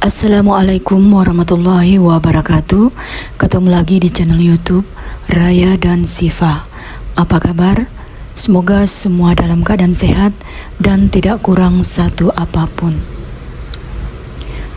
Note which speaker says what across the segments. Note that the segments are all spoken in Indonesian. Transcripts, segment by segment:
Speaker 1: Assalamualaikum warahmatullahi wabarakatuh. Ketemu lagi di channel YouTube Raya dan Sifa. Apa kabar? Semoga semua dalam keadaan sehat dan tidak kurang satu apapun.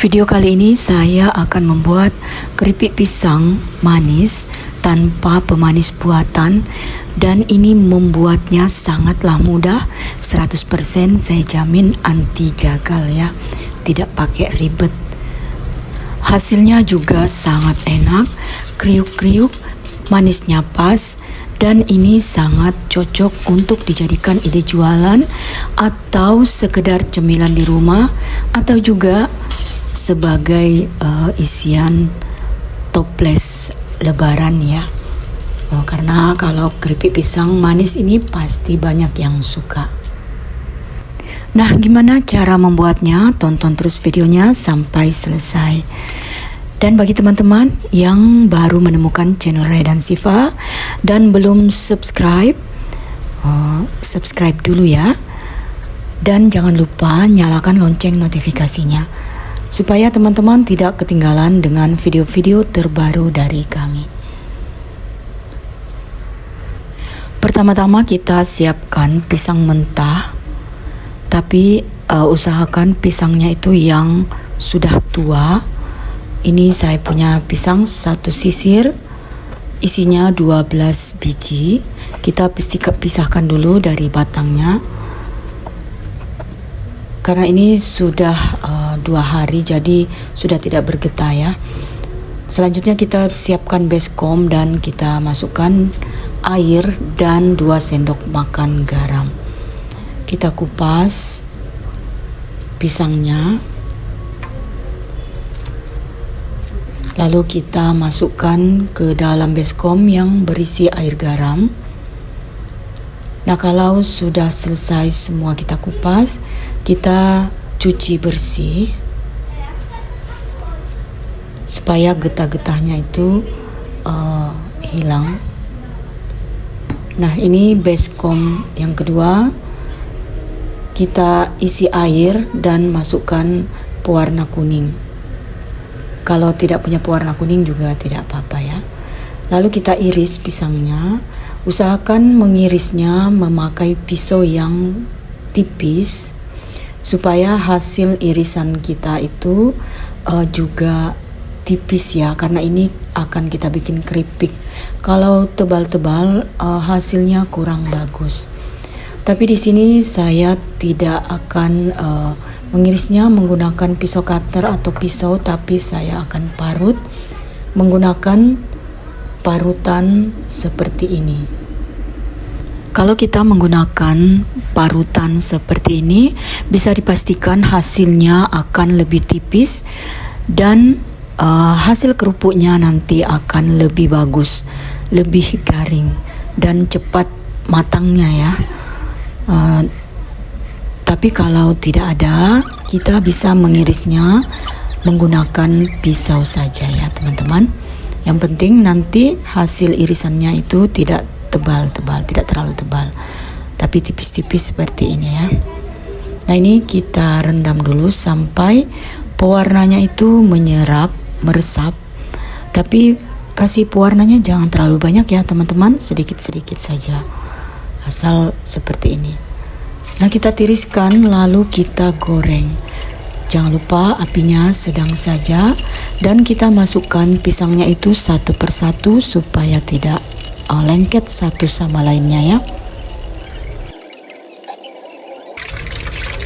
Speaker 1: Video kali ini saya akan membuat keripik pisang manis tanpa pemanis buatan, dan ini membuatnya sangatlah mudah. 100% saya jamin anti gagal ya. Tidak pakai ribet. Hasilnya juga sangat enak, kriuk-kriuk, manisnya pas, dan ini sangat cocok untuk dijadikan ide jualan atau sekedar cemilan di rumah, atau juga sebagai isian toples lebaran ya. Karena kalau keripik pisang manis ini pasti banyak yang suka. Nah, gimana cara membuatnya? Tonton terus videonya sampai selesai. Dan bagi teman-teman yang baru menemukan channel Raya dan Sifa dan belum subscribe, subscribe dulu ya. Dan jangan lupa nyalakan lonceng notifikasinya, supaya teman-teman tidak ketinggalan dengan video-video terbaru dari kami. Pertama-tama kita siapkan pisang mentah. Tapi usahakan pisangnya itu yang sudah tua. Ini saya punya pisang satu sisir, isinya 12 biji. Kita pisahkan dulu dari batangnya, karena ini sudah 2 hari, jadi sudah tidak bergetah ya. Selanjutnya kita siapkan baskom dan kita masukkan air dan 2 sendok makan garam. Kita kupas pisangnya, lalu kita masukkan ke dalam baskom yang berisi air garam. Nah, kalau sudah selesai semua kita kupas, kita cuci bersih supaya getah-getahnya itu hilang. Nah, ini baskom yang kedua. Kita isi air dan masukkan pewarna kuning. Kalau tidak punya pewarna kuning juga tidak apa-apa ya. Lalu kita iris pisangnya. Usahakan mengirisnya memakai pisau yang tipis, supaya hasil irisan kita itu juga tipis ya, karena ini akan kita bikin keripik. Kalau tebal-tebal hasilnya kurang bagus. Tapi di sini saya tidak akan mengirisnya menggunakan pisau cutter atau pisau, tapi saya akan parut menggunakan parutan seperti ini. Kalau kita menggunakan parutan seperti ini, bisa dipastikan hasilnya akan lebih tipis dan hasil kerupuknya nanti akan lebih bagus, lebih garing dan cepat matangnya ya. Tapi kalau tidak ada, kita bisa mengirisnya menggunakan pisau saja ya teman-teman. Yang penting nanti hasil irisannya itu tidak tebal-tebal, tidak terlalu tebal, tapi tipis-tipis seperti ini ya. Nah, ini kita rendam dulu sampai pewarnanya itu meresap. Tapi kasih pewarnanya jangan terlalu banyak ya teman-teman, sedikit-sedikit saja. Asal seperti ini. Nah, kita tiriskan lalu kita goreng. Jangan lupa apinya sedang saja, dan kita masukkan pisangnya itu satu persatu supaya tidak lengket satu sama lainnya ya.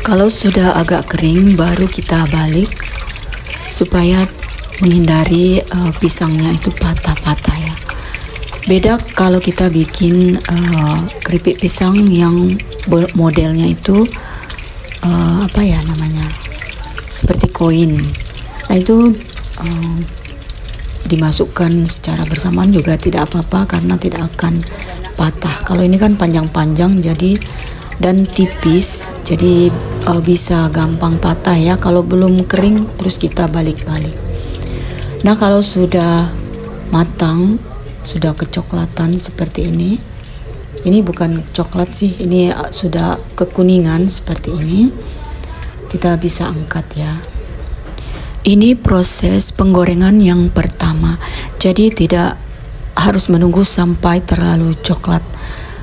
Speaker 1: Kalau sudah agak kering baru kita balik supaya menghindari pisangnya itu patah-patah ya. Beda kalau kita bikin keripik pisang yang modelnya itu apa ya namanya, seperti koin. Nah, itu dimasukkan secara bersamaan juga tidak apa-apa karena tidak akan patah. Kalau ini kan panjang-panjang jadi dan tipis, jadi bisa gampang patah ya kalau belum kering terus kita balik-balik. Nah, kalau sudah matang, sudah kecoklatan seperti ini bukan coklat sih, ini sudah kekuningan seperti ini, kita bisa angkat ya. Ini proses penggorengan yang pertama, jadi tidak harus menunggu sampai terlalu coklat,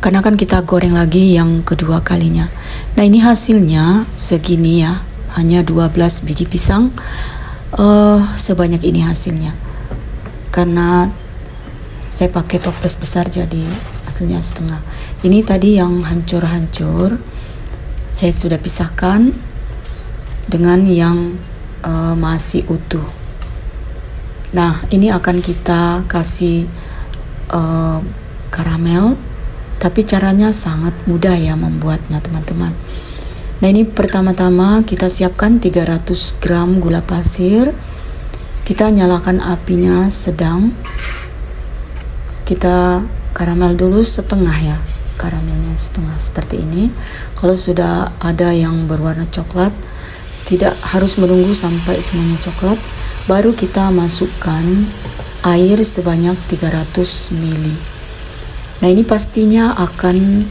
Speaker 1: karena kan kita goreng lagi yang kedua kalinya. Nah, ini hasilnya segini ya, hanya 12 biji pisang sebanyak ini hasilnya, karena saya pakai toples besar jadi hasilnya setengah. Ini tadi yang hancur-hancur saya sudah pisahkan dengan yang masih utuh. Nah, ini akan kita kasih karamel, tapi caranya sangat mudah ya membuatnya teman-teman. Nah, ini pertama-tama kita siapkan 300 gram gula pasir. Kita nyalakan apinya sedang. Kita karamel dulu setengah ya, karamelnya setengah seperti ini. Kalau sudah ada yang berwarna coklat, tidak harus menunggu sampai semuanya coklat, baru kita masukkan air sebanyak 300 ml. Nah, ini pastinya akan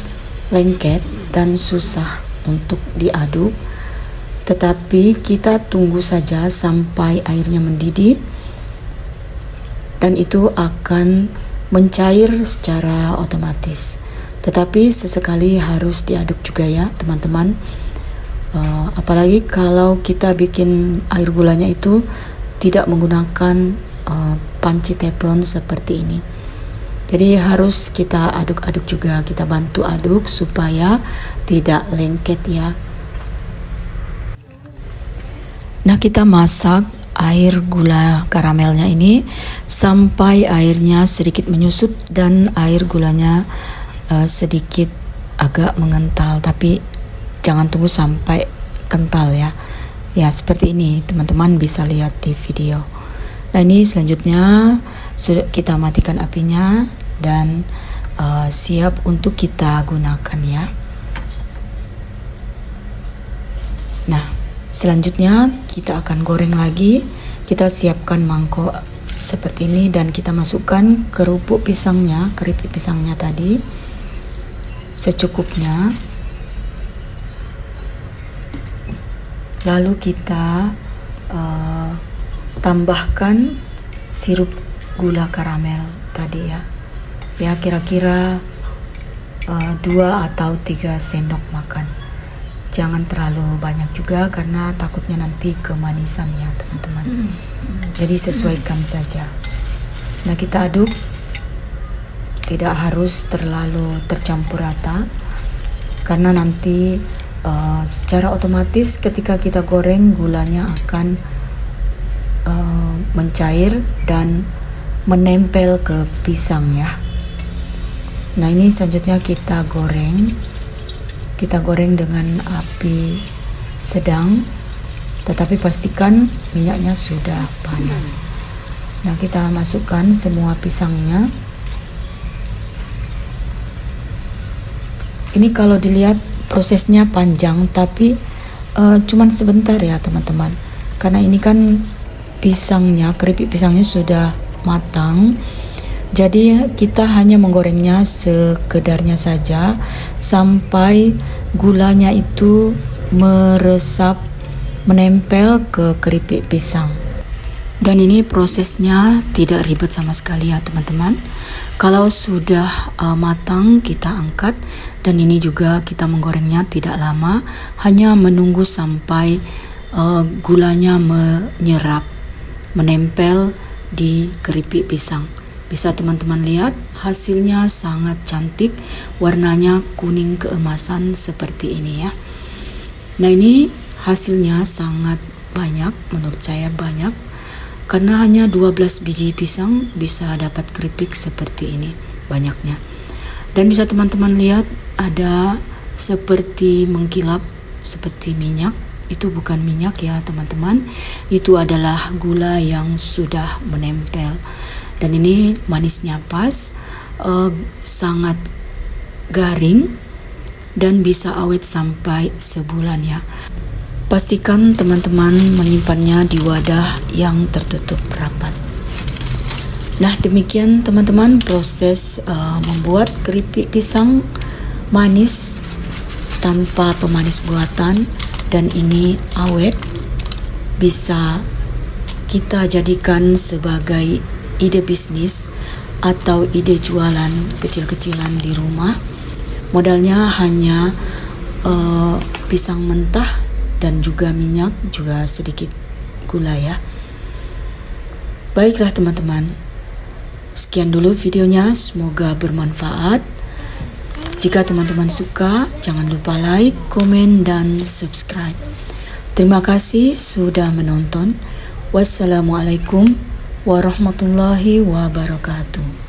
Speaker 1: lengket dan susah untuk diaduk, tetapi kita tunggu saja sampai airnya mendidih dan itu akan mencair secara otomatis. Tetapi sesekali harus diaduk juga ya teman-teman. Apalagi kalau kita bikin air gulanya itu tidak menggunakan panci teflon seperti ini. Jadi harus kita aduk-aduk juga, kita bantu aduk supaya tidak lengket ya. Nah, kita masak air gula karamelnya ini sampai airnya sedikit menyusut dan air gulanya sedikit agak mengental, tapi jangan tunggu sampai kental ya. Ya, seperti ini teman-teman bisa lihat di video. Nah, ini selanjutnya kita matikan apinya dan siap untuk kita gunakan ya. Nah, selanjutnya kita akan goreng lagi. Kita siapkan mangkok seperti ini dan kita masukkan kerupuk pisangnya, keripik pisangnya tadi secukupnya. Lalu kita tambahkan sirup gula karamel tadi ya. Ya, kira-kira 2 atau 3 sendok makan. Jangan terlalu banyak juga karena takutnya nanti kemanisan ya teman-teman. Jadi sesuaikan saja. Nah, kita aduk. Tidak harus terlalu tercampur rata, karena nanti secara otomatis ketika kita goreng gulanya akan mencair dan menempel ke pisang ya. Nah, ini selanjutnya kita goreng. Kita goreng dengan api sedang, tetapi pastikan minyaknya sudah panas. Nah, kita masukkan semua pisangnya. Ini kalau dilihat prosesnya panjang, tapi cuman sebentar ya teman-teman, karena ini kan pisangnya, keripik pisangnya sudah matang, jadi kita hanya menggorengnya sekedarnya saja sampai gulanya itu meresap, menempel ke keripik pisang. Dan ini prosesnya tidak ribet sama sekali ya teman-teman. Kalau sudah matang kita angkat, dan ini juga kita menggorengnya tidak lama, hanya menunggu sampai gulanya menyerap, menempel di keripik pisang. Bisa teman-teman lihat hasilnya sangat cantik, warnanya kuning keemasan seperti ini ya. Nah, ini hasilnya sangat banyak, menurut saya banyak, karena hanya 12 biji pisang bisa dapat keripik seperti ini banyaknya. Dan bisa teman-teman lihat ada seperti mengkilap seperti minyak. Itu bukan minyak ya teman-teman, itu adalah gula yang sudah menempel. Dan ini manisnya pas, sangat garing dan bisa awet sampai sebulan ya. Pastikan teman-teman menyimpannya di wadah yang tertutup rapat. Nah, demikian teman-teman proses membuat keripik pisang manis tanpa pemanis buatan, dan ini awet, bisa kita jadikan sebagai ide bisnis atau ide jualan kecil-kecilan di rumah. Modalnya hanya pisang mentah dan juga minyak, juga sedikit gula ya. Baiklah teman-teman, sekian dulu videonya, semoga bermanfaat. Jika teman-teman suka, jangan lupa like, komen, dan subscribe. Terima kasih sudah menonton. Wassalamualaikum warahmatullahi wabarakatuh.